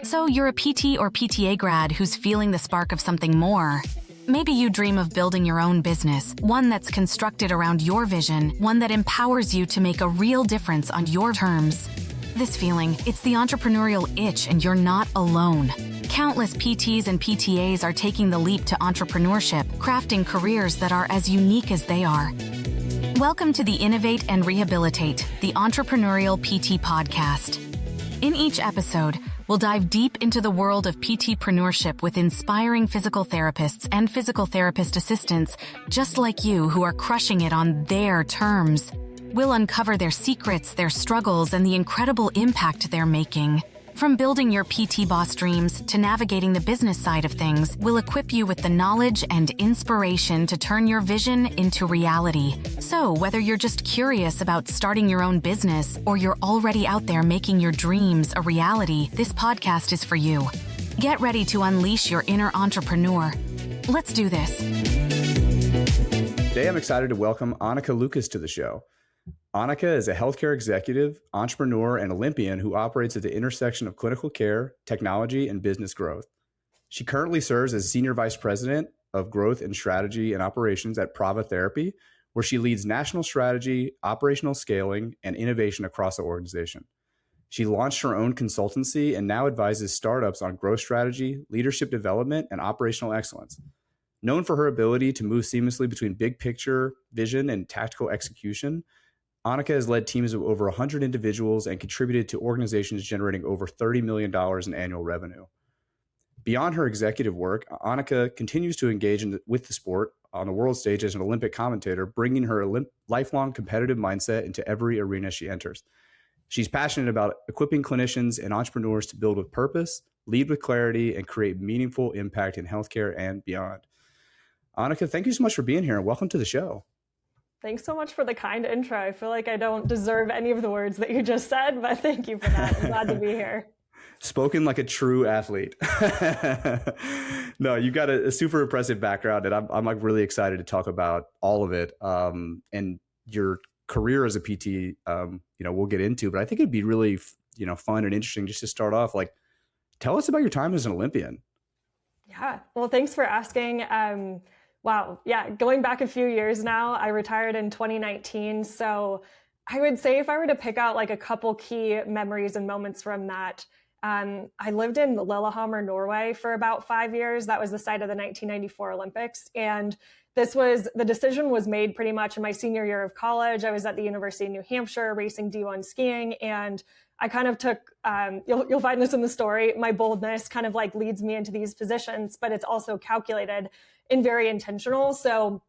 So you're a PT or PTA grad who's feeling the spark of something more. Maybe you dream of building your own business, one that's constructed around your vision, one that empowers you to make a real difference on your terms. This feeling, it's the entrepreneurial itch, and you're not alone. Countless PTs and PTAs are taking the leap to entrepreneurship, crafting careers that are as unique as they are. Welcome to the Innovate and Rehabilitate, the Entrepreneurial PT podcast. In each episode, we'll dive deep into the world of PTpreneurship with inspiring physical therapists and physical therapist assistants just like you who are crushing it on their terms. We'll uncover their secrets, their struggles, and the incredible impact they're making. From building your PT boss dreams to navigating the business side of things, we'll equip you with the knowledge and inspiration to turn your vision into reality. So, whether you're just curious about starting your own business or you're already out there making your dreams a reality, this podcast is for you. Get ready to unleash your inner entrepreneur. Let's do this. Today, I'm excited to welcome Annika Lucas to the show. Annika is a healthcare executive, entrepreneur, and Olympian who operates at the intersection of clinical care, technology, and business growth. She currently serves as Senior Vice President of Growth and Strategy and Operations at Prava Therapy, where she leads national strategy, operational scaling, and innovation across the organization. She launched her own consultancy and now advises startups on growth strategy, leadership development, and operational excellence. Known for her ability to move seamlessly between big picture, vision, and tactical execution, Annika has led teams of over 100 individuals and contributed to organizations generating over $30 million in annual revenue. Beyond her executive work, Annika continues to engage with the sport on the world stage as an Olympic commentator, bringing her lifelong competitive mindset into every arena she enters. She's passionate about equipping clinicians and entrepreneurs to build with purpose, lead with clarity, and create meaningful impact in healthcare and beyond. Annika, thank you so much for being here and welcome to the show. Thanks so much for the kind intro. I feel like I don't deserve any of the words that you just said, but thank you for that. I'm glad to be here. Spoken like a true athlete. No, you've got a super impressive background, and I'm like really excited to talk about all of it. And your career as a PT, we'll get into, but I think it'd be really, fun and interesting just to start off. Like, tell us about your time as an Olympian. Yeah. Well, thanks for asking. Wow. Yeah. Going back a few years now, I retired in 2019. So I would say if I were to pick out like a couple key memories and moments from that, I lived in Lillehammer, Norway for about 5 years. That was the site of the 1994 Olympics. And the decision was made pretty much in my senior year of college. I was at the University of New Hampshire racing D1 skiing, and I kind of took, you'll find this in the story, my boldness kind of like leads me into these positions, but it's also calculated and very intentional. So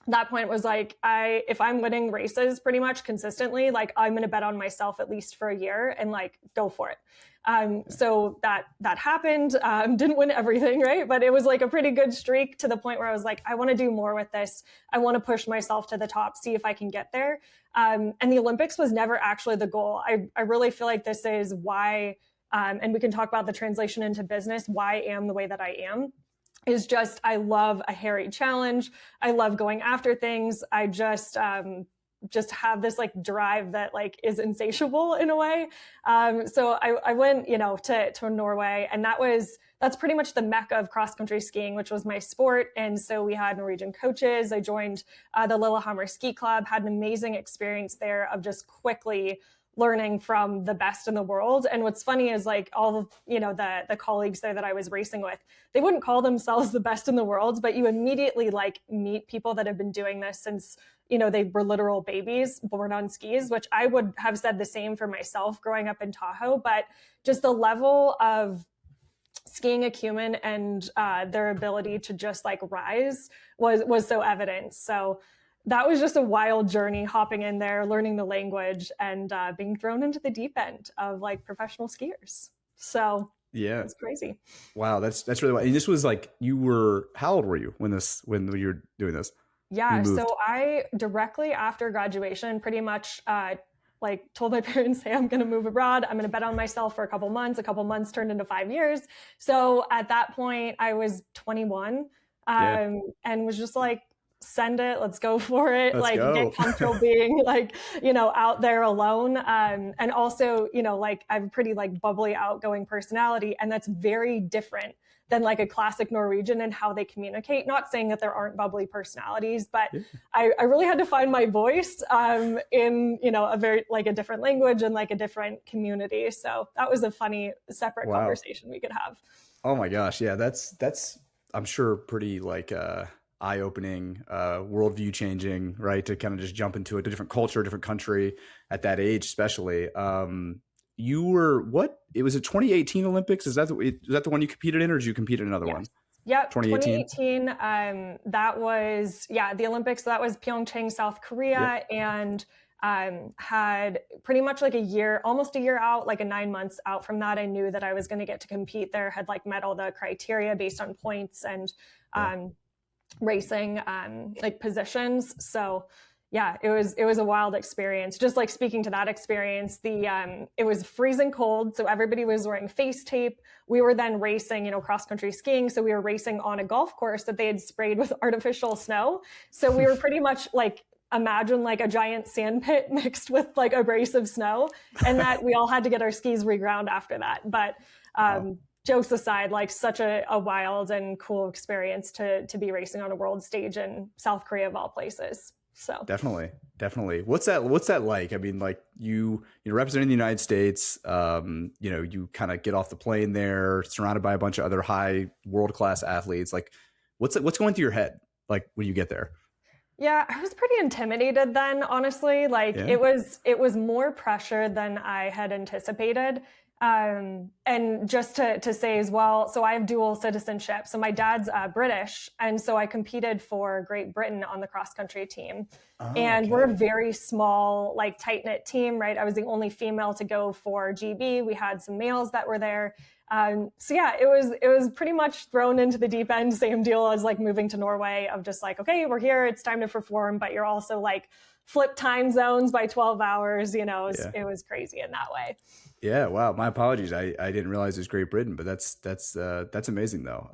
that point was like, if I'm winning races pretty much consistently, like I'm going to bet on myself at least for a year and like go for it. So that happened, didn't win everything, right? But it was like a pretty good streak to the point where I was like, I want to do more with this. I want to push myself to the top, see if I can get there. And the Olympics was never actually the goal. I really feel like this is why, and we can talk about the translation into business, why I am the way that I am. Is just, I love a hairy challenge. I love going after things. I just have this like drive that like is insatiable in a way. So I went, to Norway, and that's pretty much the mecca of cross-country skiing, which was my sport. And so we had Norwegian coaches. I joined the Lillehammer Ski Club, had an amazing experience there of just quickly learning from the best in the world. And what's funny is like all of, the colleagues there that I was racing with, they wouldn't call themselves the best in the world, but you immediately like meet people that have been doing this since, they were literal babies born on skis, which I would have said the same for myself growing up in Tahoe. But just the level of skiing acumen and their ability to just like rise was so evident. So that was just a wild journey, hopping in there, learning the language, and being thrown into the deep end of like professional skiers. So yeah, it's crazy. Wow, that's really wild. And this was like, how old were you when you were doing this? Yeah, so I directly after graduation, pretty much told my parents, hey, I'm going to move abroad. I'm going to bet on myself for a couple months turned into 5 years. So at that point I was 21 and was just like, send it. Let's go for it. Let's like go. Get comfortable being like, out there alone. And also, like I have a pretty like bubbly, outgoing personality. And that's very different than like a classic Norwegian and how they communicate. Not saying that there aren't bubbly personalities, but I really had to find my voice in, a very like a different language and like a different community. So that was a funny separate conversation we could have. Oh my gosh. Yeah. That's I'm sure pretty like eye-opening, worldview changing, right? To kind of just jump into a different culture, different country at that age, especially. You were it was a 2018 Olympics. Is that the one you competed in, or did you compete in another one? Yeah, 2018. That was, the Olympics. That was Pyeongchang, South Korea. And had pretty much like almost a year out, like 9 months out from that, I knew that I was going to get to compete there, had like met all the criteria based on points and racing like positions. So yeah, it was a wild experience. Just like speaking to that experience, it was freezing cold. So everybody was wearing face tape. We were then racing, cross country skiing. So we were racing on a golf course that they had sprayed with artificial snow. So we were pretty much like, imagine like a giant sand pit mixed with like abrasive snow, and that we all had to get our skis reground after that. But jokes aside, like such a wild and cool experience to be racing on a world stage in South Korea of all places. So definitely. What's that like? I mean, like you're representing the United States, you kind of get off the plane there, surrounded by a bunch of other high world-class athletes. Like what's going through your head? Like when you get there? Yeah, I was pretty intimidated then, honestly. Like it was more pressure than I had anticipated. And just to say as well, so I have dual citizenship. So my dad's British. And so I competed for Great Britain on the cross country team. And we're a very small, like tight knit team, right? I was the only female to go for GB. We had some males that were there. So yeah, it was pretty much thrown into the deep end, same deal as like moving to Norway of just like, okay, we're here, it's time to perform, but you're also like flip time zones by 12 hours, it was crazy in that way. Yeah. Wow. My apologies. I didn't realize it was Great Britain, but that's amazing though.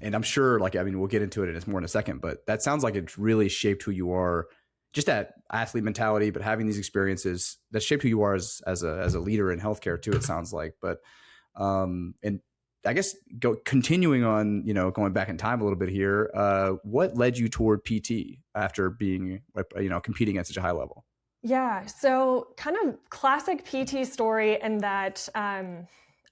And I'm sure we'll get into it more in a second, but that sounds like it's really shaped who you are, just that athlete mentality, but having these experiences that shaped who you are as a leader in healthcare too, it sounds like. But and I guess continuing on, going back in time a little bit here, what led you toward PT after being, competing at such a high level? Yeah. So kind of classic PT story in that,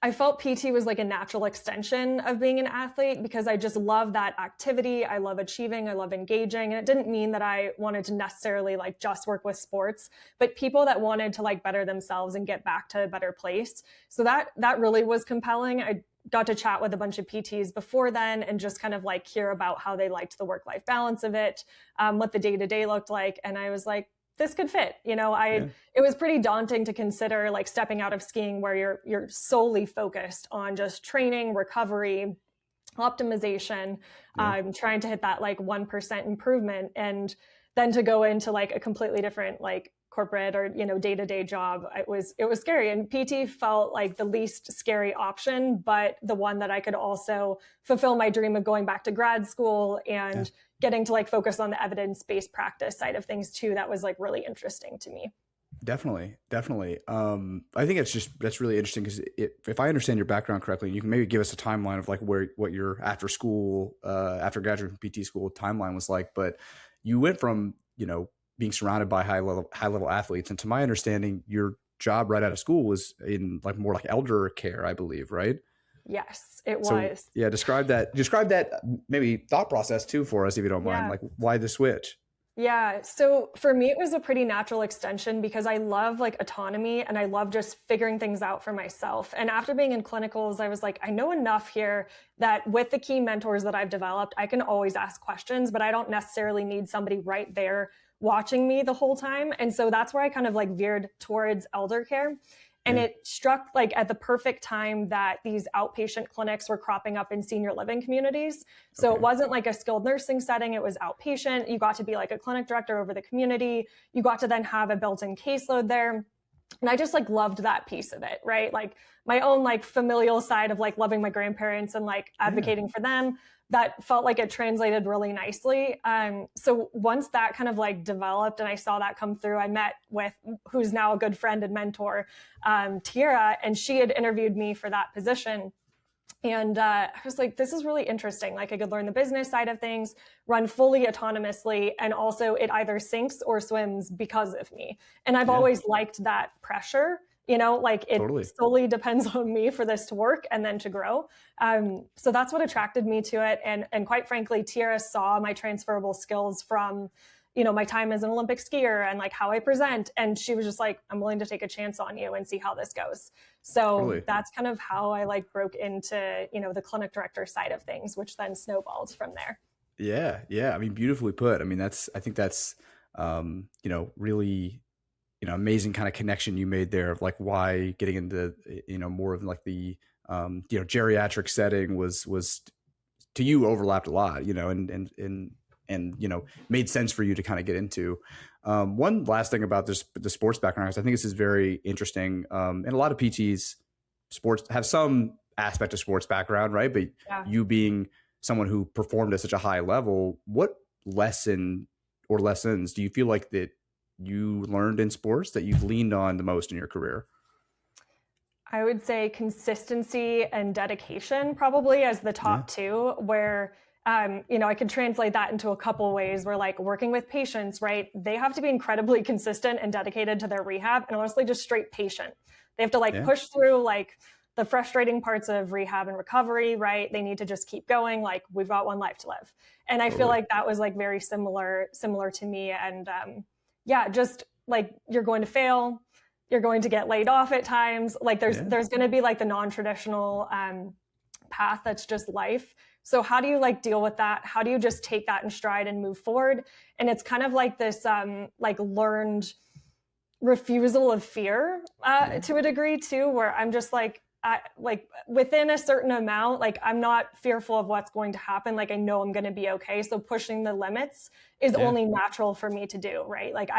I felt PT was like a natural extension of being an athlete because I just love that activity. I love achieving. I love engaging. And it didn't mean that I wanted to necessarily like just work with sports, but people that wanted to like better themselves and get back to a better place. So that really was compelling. I got to chat with a bunch of PTs before then and just kind of like hear about how they liked the work-life balance of it, what the day-to-day looked like. And I was like, this could fit. It was pretty daunting to consider like stepping out of skiing where you're solely focused on just training, recovery, optimization, trying to hit that like 1% improvement. And then to go into like a completely different like corporate or, day-to-day job, it was scary. And PT felt like the least scary option, but the one that I could also fulfill my dream of going back to grad school and getting to like focus on the evidence-based practice side of things too. That was like really interesting to me. Definitely. I think that's really interesting because if I understand your background correctly, you can maybe give us a timeline of like what your after graduating from PT school timeline was like, but you went from, being surrounded by high level athletes. And to my understanding, your job right out of school was in like more like elder care, I believe, right? Yes, it was. Yeah. Describe that maybe thought process too for us, if you don't mind, like why the switch? Yeah. So for me, it was a pretty natural extension because I love like autonomy and I love just figuring things out for myself. And after being in clinicals, I was like, I know enough here that with the key mentors that I've developed, I can always ask questions, but I don't necessarily need somebody right there watching me the whole time. And so that's where I kind of like veered towards elder care. And it struck like at the perfect time that these outpatient clinics were cropping up in senior living communities. So it wasn't like a skilled nursing setting. It was outpatient. You got to be like a clinic director over the community. You got to then have a built-in caseload there. And I just like loved that piece of it, right? Like my own like familial side of like loving my grandparents and like advocating for them. that felt like it translated really nicely. So once that kind of like developed and I saw that come through, I met with who's now a good friend and mentor, Tiara, and she had interviewed me for that position. And I was like, this is really interesting. Like I could learn the business side of things, run fully autonomously, and also it either sinks or swims because of me. And I've always liked that pressure, like it solely depends on me for this to work and then to grow. So that's what attracted me to it. And quite frankly, Tiara saw my transferable skills from my time as an Olympic skier and like how I present. And she was just like, I'm willing to take a chance on you and see how this goes. So that's kind of how I like broke into, the clinic director side of things, which then snowballed from there. Yeah. Yeah. I mean, beautifully put. I mean, I think that's, really, amazing kind of connection you made there of like why getting into, more of like the, geriatric setting was to you overlapped a lot, and made sense for you to kind of get into. One last thing about the sports background is I think this is very interesting. And a lot of PTs sports have some aspect of sports background, right? But you being someone who performed at such a high level, what lesson or lessons do you feel like that you learned in sports that you've leaned on the most in your career? I would say consistency and dedication probably as the top two, where I could translate that into a couple ways where like working with patients, right? They have to be incredibly consistent and dedicated to their rehab and honestly just straight patient. They have to like push through like the frustrating parts of rehab and recovery, right? They need to just keep going. Like we've got one life to live. And I feel like that was like very similar to me. And just like you're going to fail, you're going to get laid off at times. Like there's going to be like the non-traditional path that's just life. So how do you like deal with that? How do you just take that in stride and move forward? And it's kind of like this like learned refusal of fear to a degree too, where I'm just like within a certain amount, like I'm not fearful of what's going to happen. Like I know I'm going to be okay. So pushing the limits is only natural for me to do, right? Like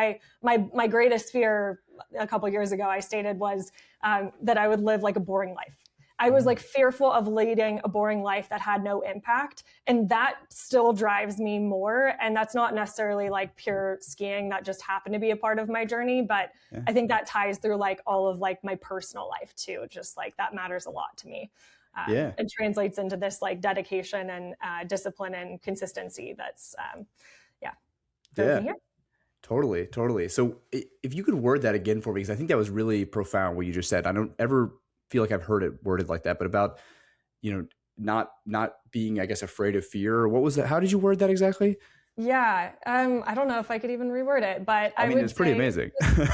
my greatest fear a couple of years ago, I stated was that I would live like a boring life. I was like fearful of leading a boring life that had no impact. And that still drives me more. And that's not necessarily like pure skiing that just happened to be a part of my journey. But I think that ties through like all of like my personal life too. Just like that matters a lot to me. It translates into this like dedication and discipline and consistency. That's here. Totally. So if you could word that again for me, because I think that was really profound what you just said. I don't ever feel like I've heard it worded like that, but about, not being, I guess, afraid of fear. What was that? How did you word that exactly? Yeah. I don't know if I could even reword it, but I mean, it's pretty amazing.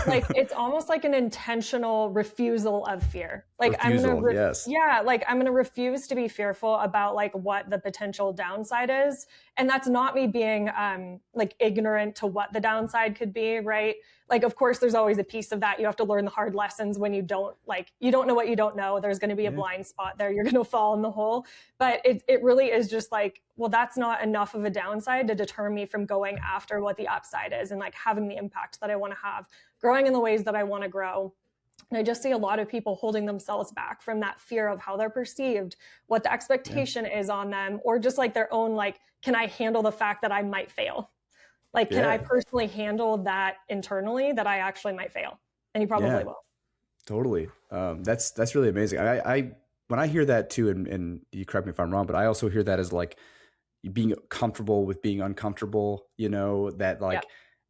Like it's almost like an intentional refusal of fear. Like I'm going to refuse to be fearful about like what the potential downside is. And that's not me being like ignorant to what the downside could be, right? Like, of course, there's always a piece of that. You have to learn the hard lessons when you don't know what you don't know. There's going to be a blind spot there. You're going to fall in the hole. But it really is just like, well, that's not enough of a downside to deter me from going after what the upside is and like having the impact that I want to have, growing in the ways that I want to grow. And I just see a lot of people holding themselves back from that fear of how they're perceived, what the expectation is on them, or just like their own, like, can I handle the fact that I might fail? Like, can I personally handle that internally that I actually might fail? And you probably will. Totally. That's really amazing. I when I hear that too, and you correct me if I'm wrong, but I also hear that as like being comfortable with being uncomfortable, that like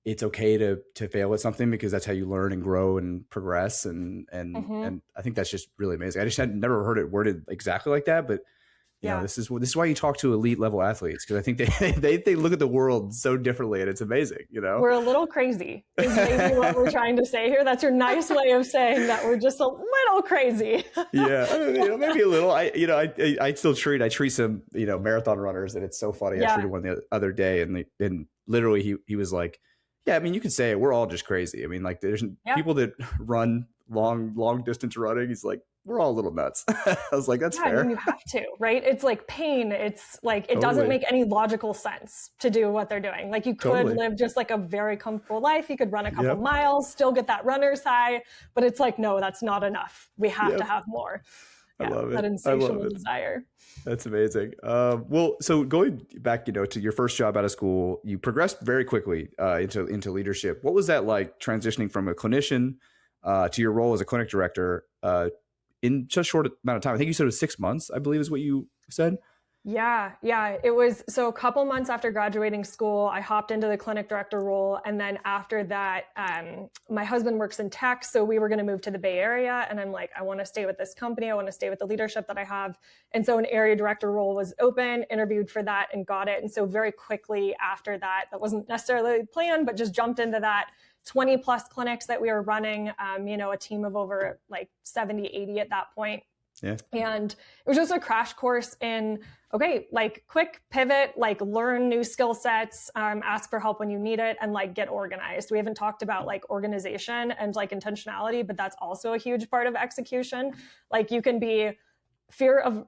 it's okay to fail at something because that's how you learn and grow and progress. And I think that's just really amazing. I just had never heard it worded exactly like that, but this is why you talk to elite level athletes, because I think they look at the world so differently, and it's amazing. We're a little crazy is maybe what we're trying to say here. That's your nice way of saying that we're just a little crazy. Maybe a little. I treat some marathon runners, and it's so funny. I treated one the other day, and literally he was like, yeah, I mean, you could say it. We're all just crazy. I mean, like there's people that run long distance running. He's like, we're all a little nuts. I was like, that's fair. I mean, you have to, right? It's like pain. It's like, it doesn't make any logical sense to do what they're doing. Like you could live just like a very comfortable life. You could run a couple miles, still get that runner's high, but it's like, no, that's not enough. We have to have more. I love that it. insatiable desire. That's amazing. Well, so going back, to your first job out of school, you progressed very quickly into leadership. What was that like, transitioning from a clinician to your role as a clinic director in such a short amount of time? I think you said it was 6 months, I believe is what you said. Yeah. It was, so a couple months after graduating school, I hopped into the clinic director role. And then after that, my husband works in tech. So we were going to move to the Bay Area. And I'm like, I want to stay with this company. I want to stay with the leadership that I have. And so an area director role was open, interviewed for that and got it. And so very quickly after that, that wasn't necessarily the plan, but just jumped into that 20 plus clinics that we were running, a team of over like 70, 80 at that point. Yeah. And it was just a crash course in, okay, like quick pivot, like learn new skill sets, ask for help when you need it, and like get organized. We haven't talked about like organization and like intentionality, but that's also a huge part of execution. Like you can be fear of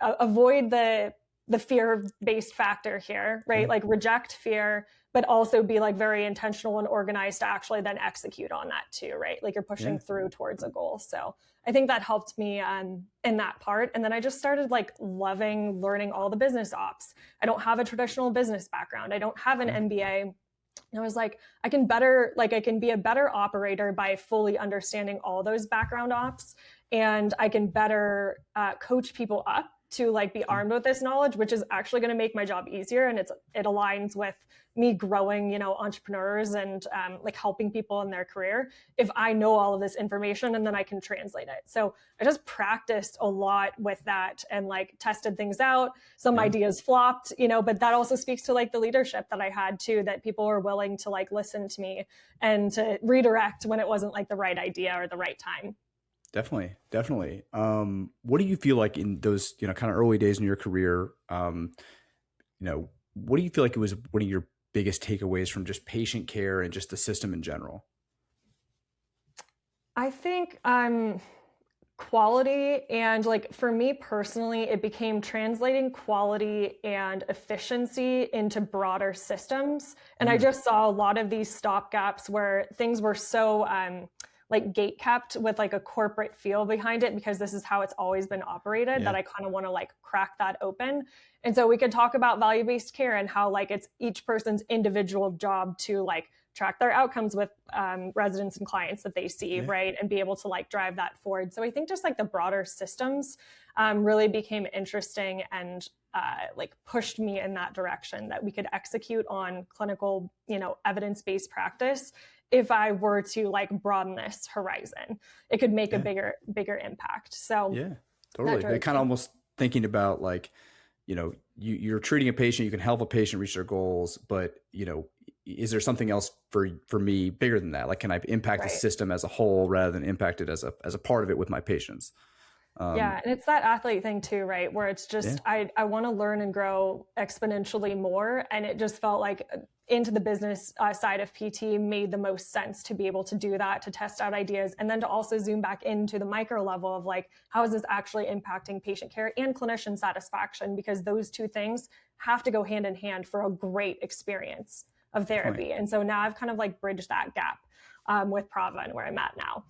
avoid the fear-based factor here, right? Like reject fear, but also be like very intentional and organized to actually then execute on that too, right? Like you're pushing through towards a goal. So I think that helped me in that part. And then I just started like loving learning all the business ops. I don't have a traditional business background. I don't have an MBA. And I was like, I can be a better operator by fully understanding all those background ops. And I can better coach people up to like be armed with this knowledge, which is actually going to make my job easier. And it aligns with me growing, entrepreneurs and like helping people in their career if I know all of this information and then I can translate it. So I just practiced a lot with that and like tested things out. Some ideas flopped, but that also speaks to like the leadership that I had too, that people were willing to like listen to me and to redirect when it wasn't like the right idea or the right time. Definitely. What do you feel like in those, kind of early days in your career? What do you feel like it was one of your biggest takeaways from just patient care and just the system in general? I think quality, and like for me personally, it became translating quality and efficiency into broader systems. And I just saw a lot of these stopgaps where things were so like gate kept with like a corporate feel behind it, because this is how it's always been operated, that I kind of want to like crack that open. And so we could talk about value-based care and how like it's each person's individual job to like track their outcomes with residents and clients that they see, right? And be able to like drive that forward. So I think just like the broader systems really became interesting and like pushed me in that direction, that we could execute on clinical, evidence-based practice. If I were to like broaden this horizon, it could make a bigger impact. So yeah, totally. They're kind of almost thinking about like, you're treating a patient, you can help a patient reach their goals, but is there something else for me bigger than that? Like, can I impact the system as a whole rather than impact it as a part of it with my patients? And it's that athlete thing too, right? Where it's just, I want to learn and grow exponentially more. And it just felt like into the business side of PT made the most sense to be able to do that, to test out ideas, and then to also zoom back into the micro level of like, how is this actually impacting patient care and clinician satisfaction? Because those two things have to go hand in hand for a great experience of therapy. And so now I've kind of like bridged that gap with Prava and where I'm at now.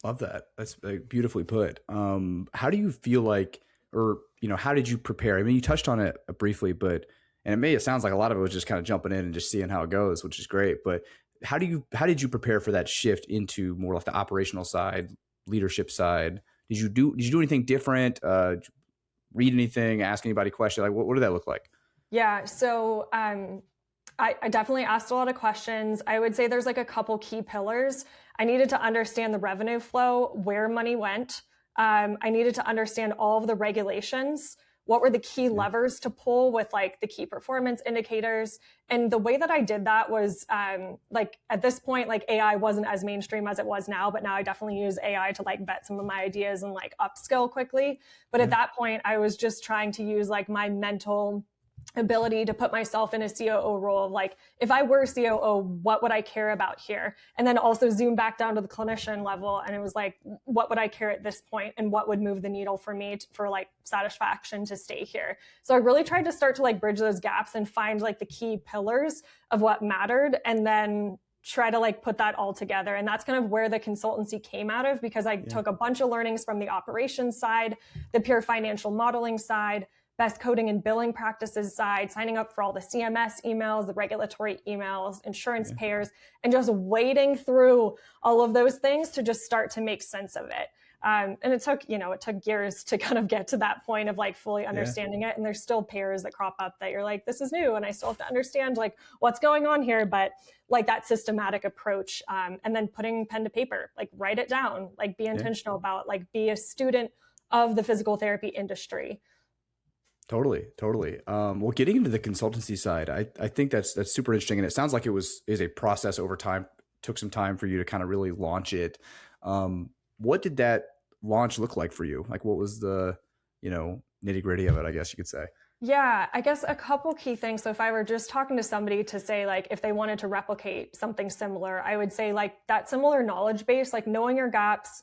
Love that. That's beautifully put. How do you feel like, or, how did you prepare? I mean, you touched on it briefly, but, and it sounds like a lot of it was just kind of jumping in and just seeing how it goes, which is great. But how did you prepare for that shift into more like the operational side, leadership side? Did you do anything different? Read anything, ask anybody questions? Like, what did that look like? Yeah. So, I definitely asked a lot of questions. I would say there's like a couple key pillars. I needed to understand the revenue flow, where money went. I needed to understand all of the regulations. What were the key levers to pull with like the key performance indicators? And the way that I did that was like at this point, like AI wasn't as mainstream as it was now, but now I definitely use AI to like vet some of my ideas and like upskill quickly. But at that point, I was just trying to use like my mental ability to put myself in a COO role of like, if I were COO, what would I care about here? And then also zoom back down to the clinician level. And it was like, what would I care at this point? And what would move the needle for me for like satisfaction to stay here? So I really tried to start to like bridge those gaps and find like the key pillars of what mattered. And then try to like put that all together. And that's kind of where the consultancy came out of, because I took a bunch of learnings from the operations side, the pure financial modeling side, best coding and billing practices side, signing up for all the CMS emails, the regulatory emails, insurance payers, and just wading through all of those things to just start to make sense of it. And it took years to kind of get to that point of like fully understanding it. And there's still pairs that crop up that you're like, this is new. And I still have to understand like what's going on here. But like that systematic approach, and then putting pen to paper, like write it down, like be intentional about, like be a student of the physical therapy industry. Totally. Well, getting into the consultancy side, I think that's super interesting. And it sounds like is a process over time, took some time for you to kind of really launch it. What did that launch look like for you? Like what was the, nitty gritty of it, I guess you could say? Yeah, I guess a couple key things. So if I were just talking to somebody to say like, if they wanted to replicate something similar, I would say like that similar knowledge base, like knowing your gaps,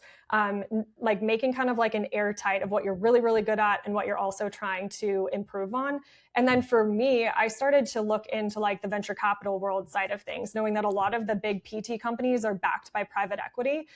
like making kind of like an airtight of what you're really, really good at and what you're also trying to improve on. And then for me, I started to look into like the venture capital world side of things, knowing that a lot of the big PT companies are backed by private equity.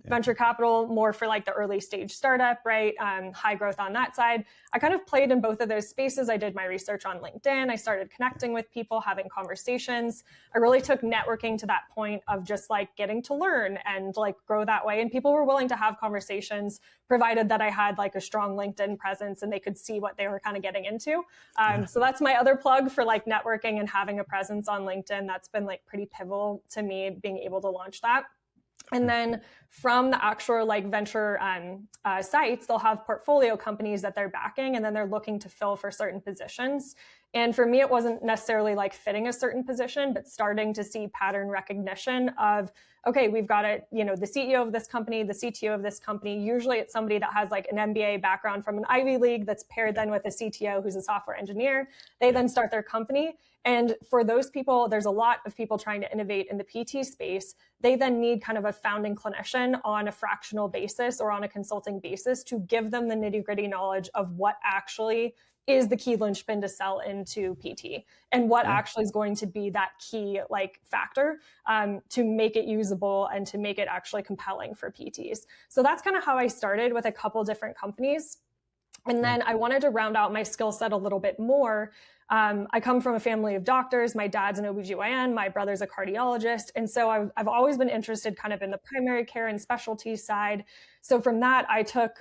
Venture capital more for like the early stage startup, right? High growth on that side. I kind of played in both of those spaces. I did my research on LinkedIn. I started connecting with people, having conversations. I really took networking to that point of just like getting to learn and like grow that way. And people were willing to have conversations, provided that I had like a strong LinkedIn presence and they could see what they were kind of getting into. So that's my other plug for like networking and having a presence on LinkedIn. That's been like pretty pivotal to me being able to launch that. And then from the actual like venture sites, they'll have portfolio companies that they're backing, and then they're looking to fill for certain positions. And for me, it wasn't necessarily like fitting a certain position, but starting to see pattern recognition of, okay, we've got the CEO of this company, the CTO of this company. Usually it's somebody that has like an MBA background from an Ivy League that's paired then with a CTO who's a software engineer. They then start their company. And for those people, there's a lot of people trying to innovate in the PT space. They then need kind of a founding clinician on a fractional basis or on a consulting basis to give them the nitty-gritty knowledge of what actually is the key linchpin to sell into PT and what actually is going to be that key like factor to make it usable and to make it actually compelling for PTs. So that's kind of how I started with a couple different companies. And then I wanted to round out my skill set a little bit more. I come from a family of doctors. My dad's an OBGYN, my brother's a cardiologist. And so I've always been interested kind of in the primary care and specialty side. So from that, I took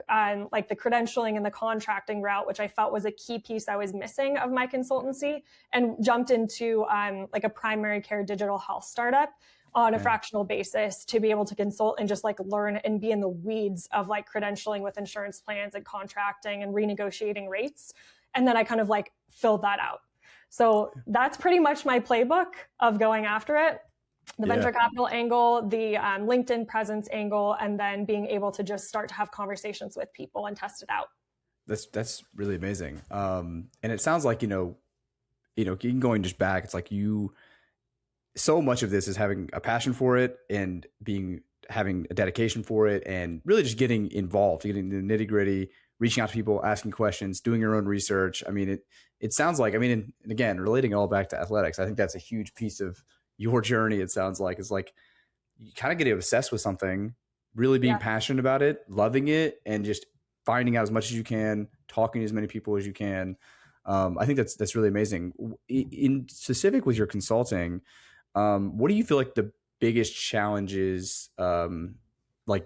like the credentialing and the contracting route, which I felt was a key piece I was missing of my consultancy, and jumped into like a primary care digital health startup on a fractional basis to be able to consult and just like learn and be in the weeds of like credentialing with insurance plans and contracting and renegotiating rates. And then I kind of like filled that out. So that's pretty much my playbook of going after it. The venture capital angle, the LinkedIn presence angle, and then being able to just start to have conversations with people and test it out. That's really amazing. And it sounds like, going just back, it's like so much of this is having a passion for it and having a dedication for it and really just getting involved, getting the nitty gritty, reaching out to people, asking questions, doing your own research. I mean, it sounds like, and again, relating it all back to athletics, I think that's a huge piece of your journey. It sounds like it's like you kind of get obsessed with something, really being passionate about it, loving it, and just finding out as much as you can, talking to as many people as you can. I think that's really amazing. In specific with your consulting, what do you feel like the biggest challenges what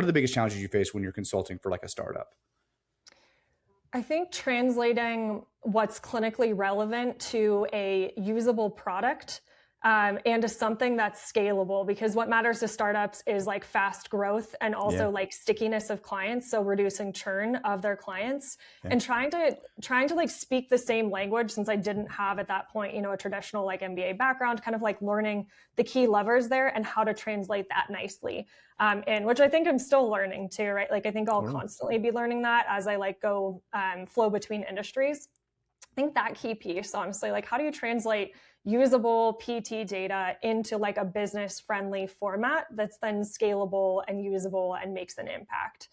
are the biggest challenges you face when you're consulting for like a startup? I think translating what's clinically relevant to a usable product and to something that's scalable, because what matters to startups is like fast growth and also like stickiness of clients. So reducing churn of their clients and trying to like speak the same language, since I didn't have at that point, a traditional like MBA background, kind of like learning the key levers there and how to translate that nicely. And which I think I'm still learning too, right? Like I think I'll constantly be learning that as I like go flow between industries. I think that key piece, honestly, like how do you translate usable PT data into like a business friendly format that's then scalable and usable and makes an impact?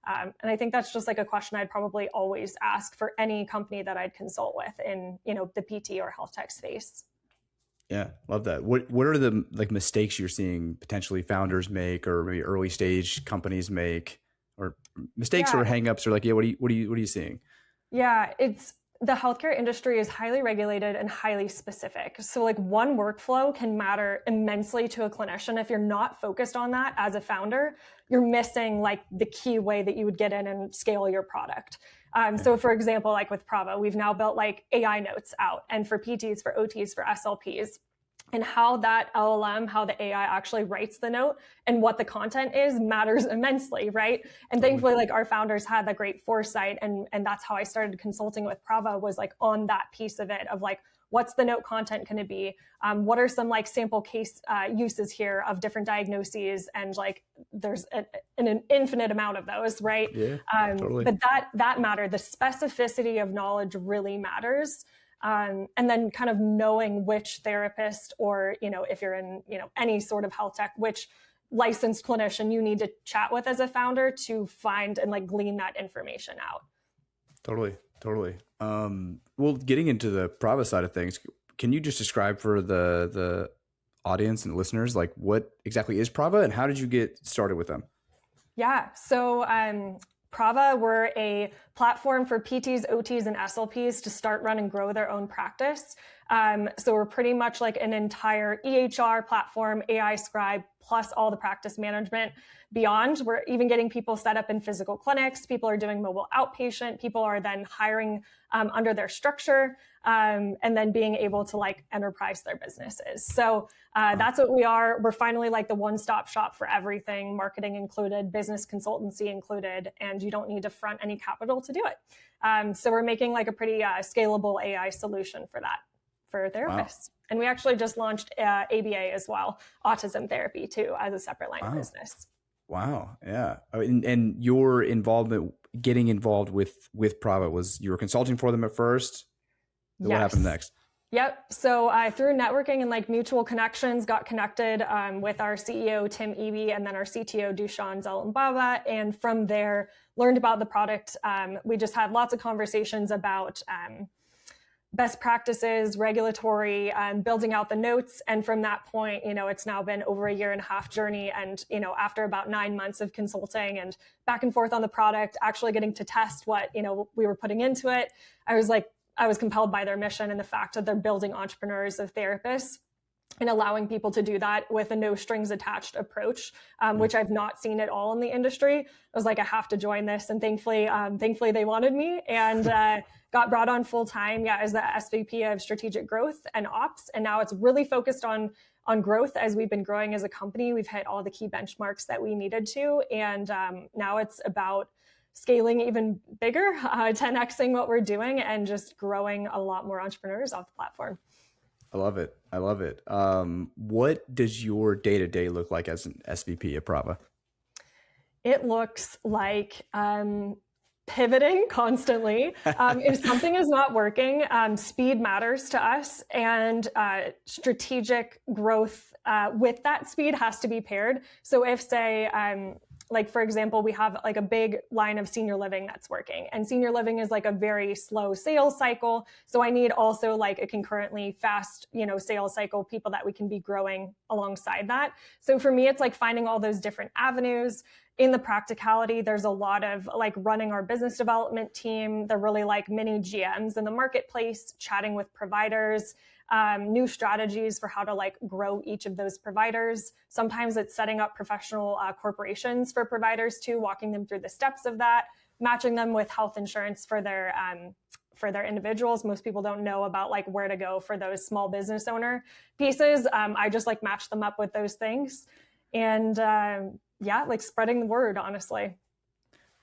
And I think that's just like a question I'd probably always ask for any company that I'd consult with in, the PT or health tech space. Yeah, love that. What are the like mistakes you're seeing potentially founders make, or maybe early stage companies make, or mistakes or Yeah. hangups, or like, yeah, what are you seeing? Yeah, it's the healthcare industry is highly regulated and highly specific. So like one workflow can matter immensely to a clinician. If you're not focused on that as a founder, you're missing like the key way that you would get in and scale your product. So for example, like with Prava, we've now built like AI notes out, and for PTs, for OTs, for SLPs. And how that LLM, how the AI actually writes the note and what the content is matters immensely, right? And thankfully, like our founders had that great foresight, and that's how I started consulting with Prava, was like on that piece of it of like, what's the note content going to be? What are some like sample case uses here of different diagnoses? And like, there's an infinite amount of those, right? Yeah, totally. But that mattered. The specificity of knowledge really matters. And then kind of knowing which therapist, or, if you're in, any sort of health tech, which licensed clinician you need to chat with as a founder to find and like glean that information out. Totally. Well, getting into the Prava side of things, can you just describe for the audience and listeners, like what exactly is Prava and how did you get started with them? Yeah. So, Prava, we're a platform for PTs, OTs, and SLPs to start, run, and grow their own practice. So we're pretty much like an entire EHR platform, AI scribe, plus all the practice management beyond. We're even getting people set up in physical clinics. People are doing mobile outpatient. People are then hiring under their structure, and then being able to like enterprise their businesses. So that's what we are. We're finally like the one-stop shop for everything, marketing included, business consultancy included, and you don't need to front any capital to do it. So we're making like a pretty scalable AI solution for that, for therapists. Wow. And we actually just launched ABA as well, autism therapy too, as a separate line of business. Wow. Yeah. And your involvement, getting involved with Prava, was you were consulting for them at first? Yes. What happened next? Yep. So through networking and like mutual connections, got connected with our CEO, Tim Eby, and then our CTO, Dushan Zalambaba. And from there, learned about the product. We just had lots of conversations about best practices, regulatory, building out the notes. And from that point, it's now been over a 1.5 year journey. And, after about 9 months of consulting and back and forth on the product, actually getting to test what, we were putting into it, I was compelled by their mission and the fact that they're building entrepreneurs of therapists and allowing people to do that with a no strings attached approach, which I've not seen at all in the industry. I was like, I have to join this. And thankfully they wanted me, and got brought on full time, as the SVP of Strategic Growth and Ops. And now it's really focused on growth. As we've been growing as a company, we've hit all the key benchmarks that we needed to. And now it's about scaling even bigger, 10xing what we're doing, and just growing a lot more entrepreneurs off the platform. I love it. What does your day-to-day look like as an SVP at Prava? It looks like pivoting constantly. If something is not working, speed matters to us, and strategic growth with that speed has to be paired. So if, say, like, for example, we have like a big line of senior living that's working, and senior living is like a very slow sales cycle. So I need also like a concurrently fast, sales cycle, people that we can be growing alongside that. So for me, it's like finding all those different avenues. In the practicality, there's a lot of like running our business development team. They're really like mini GMs in the marketplace, chatting with providers, new strategies for how to like grow each of those providers. Sometimes it's setting up professional corporations for providers too, walking them through the steps of that, matching them with health insurance for their individuals. Most people don't know about like where to go for those small business owner pieces. I just like match them up with those things, and like spreading the word, honestly.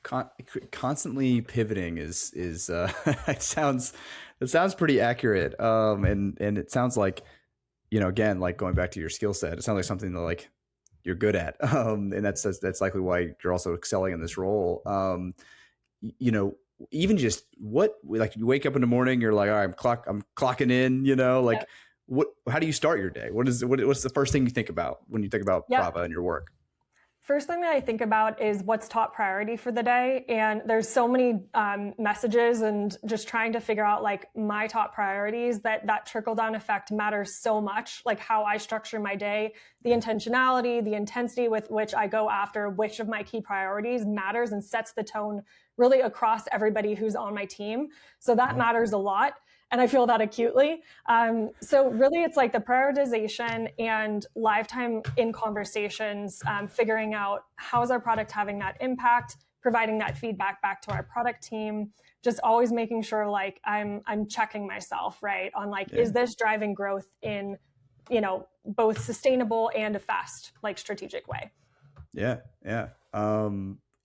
Constantly pivoting is it sounds pretty accurate. And it sounds like, again, like going back to your skill set, it sounds like something that like you're good at. And that's likely why you're also excelling in this role. Even just like you wake up in the morning, you're like, all right, I'm clocking in, like how do you start your day? What's the first thing you think about when you think about Prava and your work? First thing that I think about is what's top priority for the day. And there's so many messages, and just trying to figure out like my top priorities, that trickle down effect matters so much. Like how I structure my day, the intentionality, the intensity with which I go after which of my key priorities matters and sets the tone really across everybody who's on my team. So that matters a lot. And I feel that acutely. So really it's like the prioritization and lifetime in conversations, figuring out how is our product having that impact, providing that feedback back to our product team, just always making sure like I'm checking myself, right? On like, is this driving growth in, both sustainable and a fast, like strategic way? Yeah. Yeah.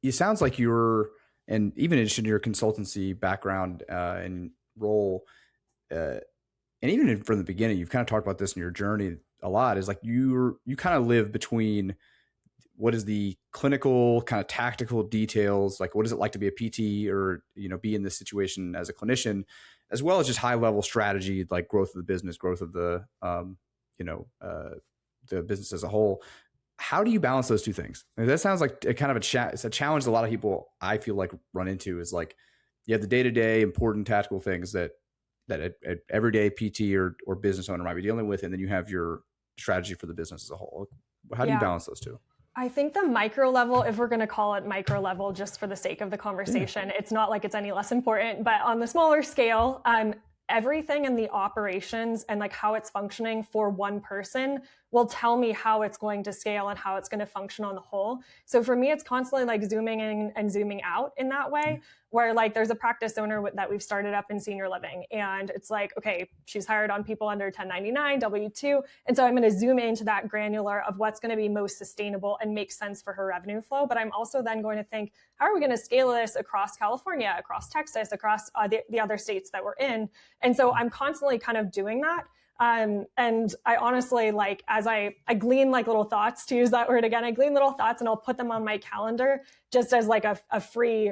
It sounds like you're, and even in your consultancy background and role, and even from the beginning, you've kind of talked about this in your journey a lot, is like you kind of live between what is the clinical kind of tactical details, like what is it like to be a PT or, be in this situation as a clinician, as well as just high level strategy, like growth of the business, growth of the, the business as a whole. How do you balance those two things? I mean, that sounds like a kind of it's a challenge that a lot of people I feel like run into, is like you have the day-to-day important tactical things that an everyday PT or business owner might be dealing with, and then you have your strategy for the business as a whole. How do you balance those two? I think the micro level, if we're going to call it micro level just for the sake of the conversation, it's not like it's any less important, but on the smaller scale, everything in the operations and like how it's functioning for one person will tell me how it's going to scale and how it's going to function on the whole. So for me, it's constantly like zooming in and zooming out in that way, where like there's a practice owner that we've started up in senior living. And it's like, okay, she's hired on people under 1099, W-2. And so I'm going to zoom into that granular of what's going to be most sustainable and make sense for her revenue flow. But I'm also then going to think, how are we going to scale this across California, across Texas, across the other states that we're in? And so I'm constantly kind of doing that. And I honestly, like, as I glean like little thoughts, to use that word again, I glean little thoughts and I'll put them on my calendar just as like a free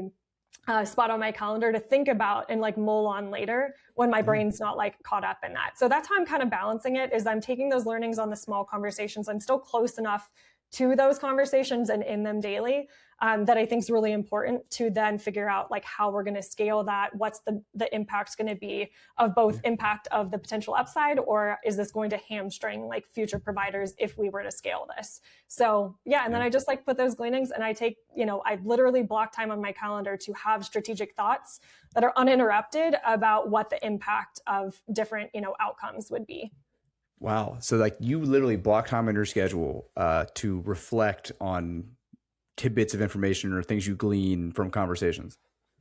spot on my calendar to think about and like mull on later when my brain's not like caught up in that. So that's how I'm kind of balancing it, is I'm taking those learnings on the small conversations. I'm still close enough to those conversations and in them daily, that I think is really important to then figure out like how we're going to scale that. What's the impact going to be of both impact of the potential upside, or is this going to hamstring like future providers if we were to scale this? So yeah, and then I just like put those gleanings and I take, I literally block time on my calendar to have strategic thoughts that are uninterrupted about what the impact of different, outcomes would be. Wow. So like you literally block time in your schedule to reflect on tidbits of information or things you glean from conversations.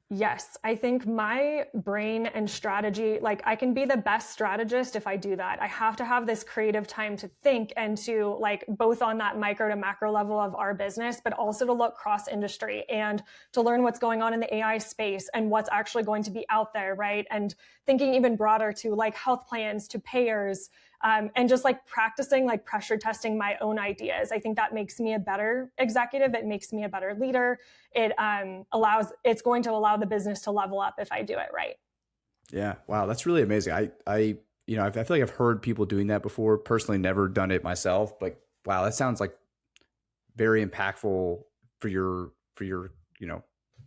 Yes, I think my brain and strategy, like I can be the best strategist if I do that. I have to have this creative time to think and to like both on that micro to macro level of our business, but also to look cross industry and to learn what's going on in the AI space and what's actually going to be out there, right? And thinking even broader to like health plans, to payers, and just like practicing, like pressure testing my own ideas. I think that makes me a better executive. It makes me a better leader. It's going to allow the business to level up if I do it right. Yeah. Wow. That's really amazing. I feel like I've heard people doing that before, personally, never done it myself, but wow, that sounds like very impactful for your,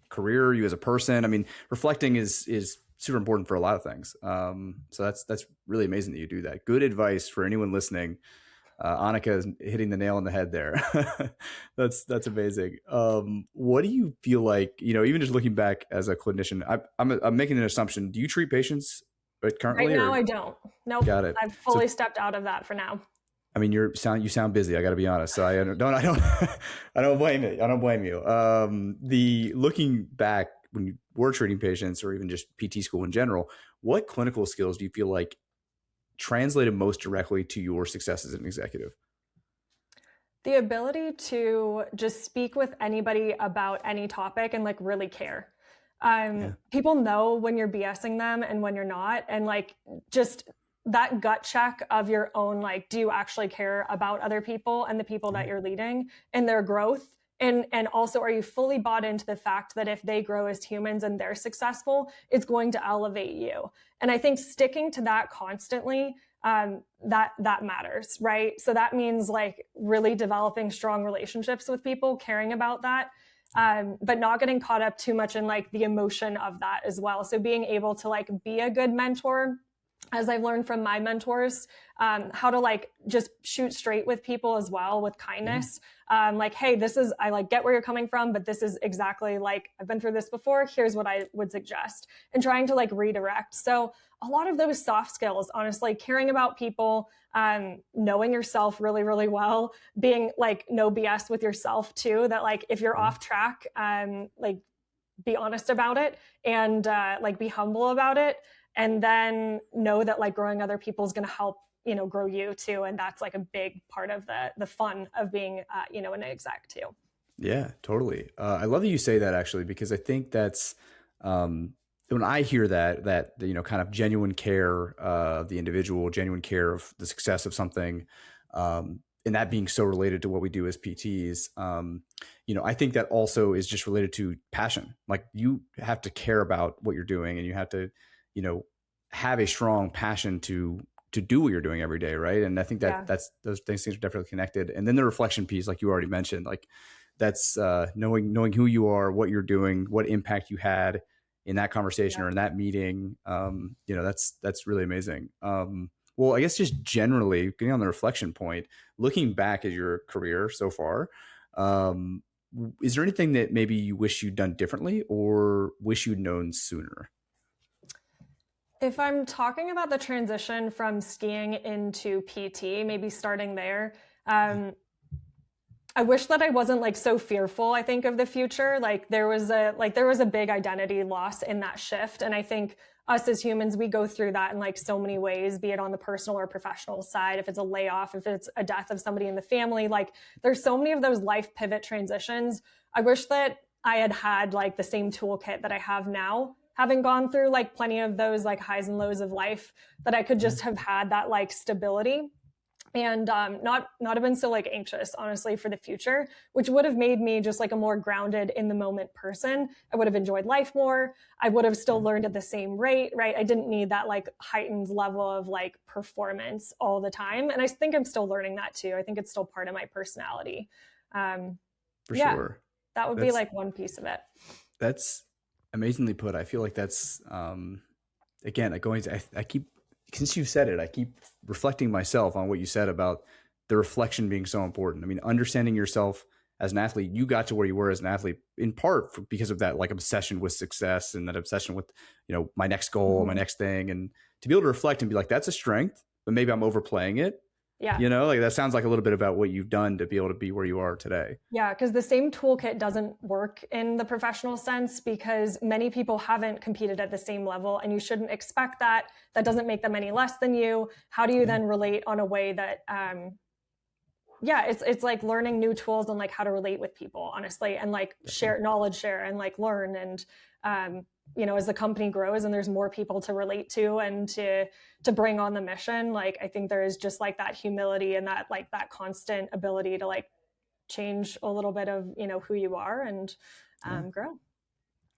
career, you as a person. I mean, reflecting is super important for a lot of things. So that's really amazing that you do that. Good advice for anyone listening. Annika is hitting the nail on the head there. That's amazing. What do you feel like, even just looking back as a clinician, I'm making an assumption. Do you treat patients currently? Right now, I don't. Nope. Got it. I've fully stepped out of that for now. I mean, you sound busy. I got to be honest. So I don't blame you. I don't blame you. Looking back when you were treating patients or even just PT school in general, what clinical skills do you feel like translated most directly to your success as an executive? The ability to just speak with anybody about any topic and like really care. People know when you're BSing them and when you're not, and like just that gut check of your own, like, do you actually care about other people and the people that you're leading and their growth? And also, are you fully bought into the fact that if they grow as humans and they're successful, it's going to elevate you? And I think sticking to that constantly that matters, right? So that means like really developing strong relationships with people, caring about that, but not getting caught up too much in like the emotion of that as well. So being able to like be a good mentor, as I've learned from my mentors, how to like just shoot straight with people as well with kindness. Like, hey, I like get where you're coming from, but this is exactly like, I've been through this before. Here's what I would suggest, and trying to like redirect. So a lot of those soft skills, honestly, caring about people, knowing yourself really, really well, being like no BS with yourself too, that like, if you're off track, like be honest about it, and like be humble about it. And then know that like growing other people is going to help, grow you too. And that's like a big part of the fun of being, an exec too. Yeah, totally. I love that you say that actually, because I think that's, when I hear that, kind of genuine care of the individual, genuine care of the success of something, and that being so related to what we do as PTs, I think that also is just related to passion. Like you have to care about what you're doing, and you have to, have a strong passion to do what you're doing every day. Right. And I think that those things are definitely connected. And then the reflection piece, like you already mentioned, like that's knowing who you are, what you're doing, what impact you had in that conversation or in that meeting. That's really amazing. Well, I guess just generally getting on the reflection point, looking back at your career so far, is there anything that maybe you wish you'd done differently or wish you'd known sooner? If I'm talking about the transition from skiing into PT, maybe starting there, I wish that I wasn't like so fearful, I think, of the future. Like there was a big identity loss in that shift. And I think us as humans, we go through that in like so many ways, be it on the personal or professional side, if it's a layoff, if it's a death of somebody in the family, like there's so many of those life pivot transitions. I wish that I had like the same toolkit that I have now, having gone through like plenty of those like highs and lows of life, that I could just have had that like stability and not have been so like anxious, honestly, for the future, which would have made me just like a more grounded in the moment person. I would have enjoyed life more. I would have still learned at the same rate, right? I didn't need that like heightened level of like performance all the time. And I think I'm still learning that too. I think it's still part of my personality. For sure. That would be like one piece of it. That's amazingly put. I feel like that's, again, I keep, since you've said it, I keep reflecting myself on what you said about the reflection being so important. I mean, understanding yourself as an athlete, you got to where you were as an athlete in part because of that like obsession with success and that obsession with, my next goal, my next thing. And to be able to reflect and be like, that's a strength, but maybe I'm overplaying it. Yeah. Like that sounds like a little bit about what you've done to be able to be where you are today. Yeah, because the same toolkit doesn't work in the professional sense because many people haven't competed at the same level, and you shouldn't expect that. That doesn't make them any less than you. How do you then relate on a way that, it's like learning new tools and like how to relate with people, honestly, and like share and like learn. And, as the company grows and there's more people to relate to and to bring on the mission, like I think there is just like that humility and that like that constant ability to like change a little bit of, who you are and grow.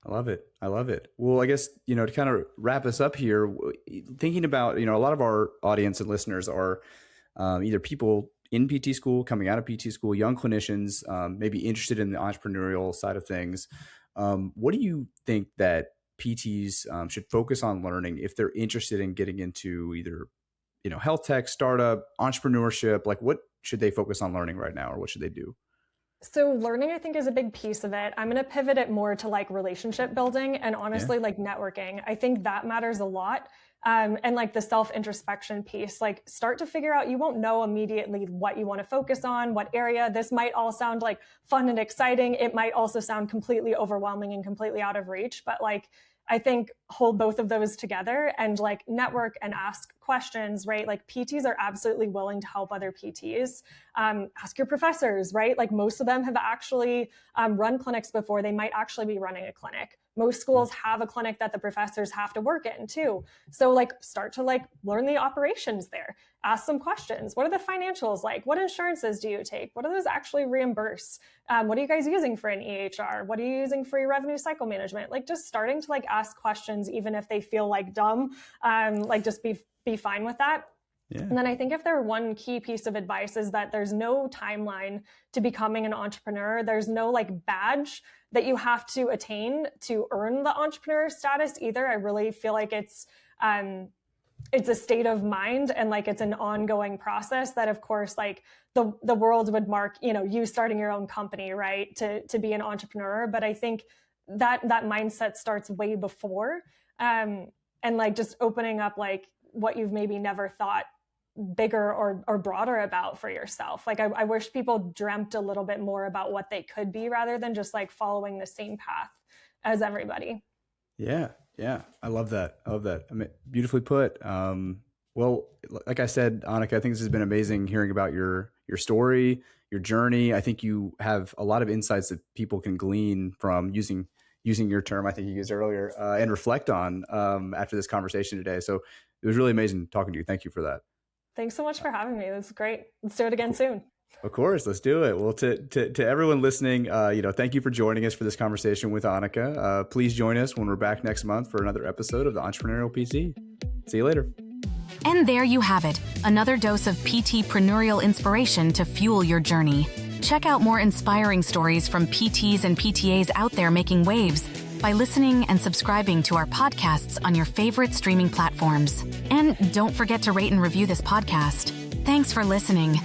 I love it. Well, I guess, to kind of wrap us up here, thinking about, a lot of our audience and listeners are either people in PT school, coming out of PT school, young clinicians, maybe interested in the entrepreneurial side of things. What do you think that PTs should focus on learning if they're interested in getting into either, health tech, startup, entrepreneurship? Like what should they focus on learning right now, or what should they do? So learning, I think, is a big piece of it. I'm going to pivot it more to like relationship building and honestly like networking. I think that matters a lot. And like the self-introspection piece, like start to figure out, you won't know immediately what you want to focus on, what area. This might all sound like fun and exciting. It might also sound completely overwhelming and completely out of reach, but like, I think hold both of those together and like network and ask questions, right? Like PTs are absolutely willing to help other PTs. Ask your professors, right? Like most of them have actually run clinics before. They might actually be running a clinic. Most schools have a clinic that the professors have to work in too. So like start to like learn the operations there. Ask some questions. What are the financials like? What insurances do you take? What do those actually reimburse? What are you guys using for an EHR? What are you using for your revenue cycle management? Like just starting to like ask questions, even if they feel like dumb, like just be fine with that. Yeah. And then I think if there one key piece of advice is that there's no timeline to becoming an entrepreneur. There's no like badge that you have to attain to earn the entrepreneur status either. I really feel like it's a state of mind, and like it's an ongoing process that, of course, like the world would mark, you starting your own company, right, to be an entrepreneur. But I think that mindset starts way before, and like just opening up like what you've maybe never thought bigger or broader about for yourself. Like I wish people dreamt a little bit more about what they could be rather than just like following the same path as everybody. Yeah. I love that. I mean, beautifully put. Well, like I said, Annika, I think this has been amazing hearing about your story, your journey. I think you have a lot of insights that people can glean from using your term, I think you used earlier, and reflect on after this conversation today. So it was really amazing talking to you. Thank you for that. Thanks so much for having me. This is great. Let's do it again soon. Of course, let's do it. Well, to everyone listening, thank you for joining us for this conversation with Annika. Please join us when we're back next month for another episode of the Entrepreneurial PT. See you later. And there you have it, another dose of PT-preneurial inspiration to fuel your journey. Check out more inspiring stories from PTs and PTAs out there making waves by listening and subscribing to our podcasts on your favorite streaming platforms. And don't forget to rate and review this podcast. Thanks for listening.